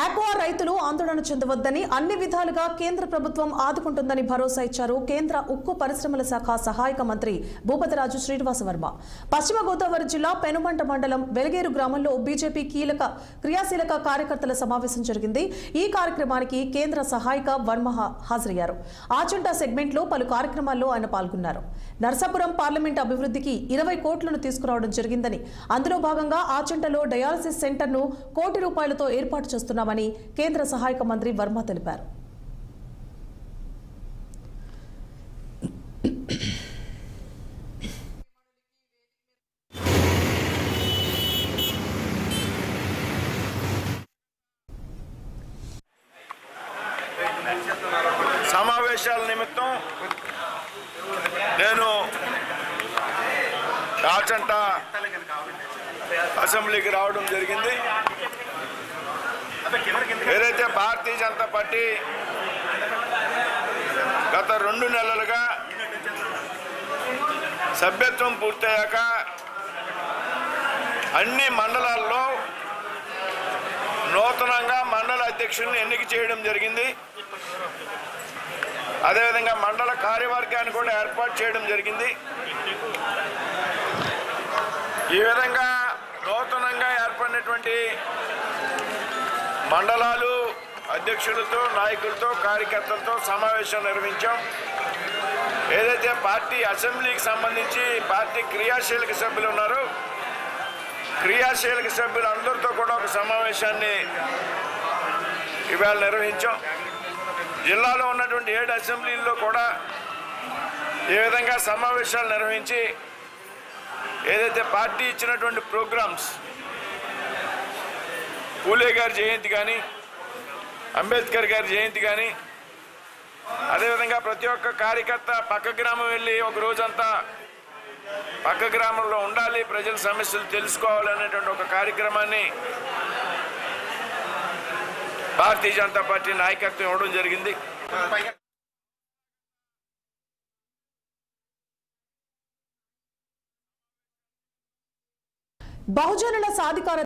Aqua రైతులు ఆందోళన చెందవద్దని అన్ని విధాలుగా కేంద్ర ప్రభుత్వం ఆదుకుంటుందని భరోసా ఇచ్చారు కేంద్ర ఉక్కు పరిశ్రమల శాఖ సహాయక మంత్రి భూపతిరాజు శ్రీనివాసవర్మ. పశ్చిమ గోదావరి జిల్లా పెనుమంట మండలం వెలగేరు గ్రామంలో బీజేపీ క్రియాశీలక కార్యకర్తల సమావేశం జరిగింది. ఈ కార్యక్రమానికి కేంద్ర సహాయక వర్మ హాజరయ్యారు. ఆచంట సెగ్మెంట్లో పలు కార్యక్రమాల్లో ఆయన పాల్గొన్నారు. నర్సాపురం పార్లమెంట్ అభివృద్ధికి 20 కోట్లను తీసుకురావడం జరిగిందని, అందులో భాగంగా ఆచంటలో డయాలసిస్ సెంటర్ను ₹1 కోటి ఏర్పాటు చేస్తున్నామని కేంద్ర సహాయక మంత్రి వర్మ తెలిపారు. సమావేశాల నిమిత్తం నేను ఆచంట అసెంబ్లీకి రావడం జరిగింది. ఏదైతే భారతీయ జనతా పార్టీ గత 2 నెలలుగా సభ్యత్వం పూర్తయ్యాక అన్ని మండలాల్లో నూతనంగా మండల అధ్యక్షులను ఎన్నిక చేయడం జరిగింది. అదేవిధంగా మండల కార్యవర్గాన్ని కూడా ఏర్పాటు చేయడం జరిగింది. ఈ విధంగా నూతనంగా ఏర్పడినటువంటి మండలాలు అధ్యక్షులతో, నాయకులతో, కార్యకర్తలతో సమావేశం నిర్వహించాం. ఏదైతే పార్టీ అసెంబ్లీకి సంబంధించి పార్టీ క్రియాశీలక సభ్యులు ఉన్నారో, క్రియాశీలక సభ్యులు అందరితో కూడా ఒక సమావేశాన్ని ఇవాళ నిర్వహించాం. జిల్లాలో ఉన్నటువంటి 7 అసెంబ్లీల్లో కూడా ఏ విధంగా సమావేశాలు నిర్వహించి ఏదైతే పార్టీ ఇచ్చినటువంటి ప్రోగ్రామ్స్, పూలే గారి జయంతి కానీ, అంబేద్కర్ గారి జయంతి కానీ, అదేవిధంగా ప్రతి ఒక్క కార్యకర్త పక్క గ్రామం వెళ్ళి ఒక రోజంతా పక్క గ్రామంలో ఉండాలి, ప్రజల సమస్యలు తెలుసుకోవాలి అనేటువంటి ఒక కార్యక్రమాన్ని భారతీయ జనతా పార్టీ నాయకత్వం ఇవ్వడం జరిగింది. బహుజనుల సాధికార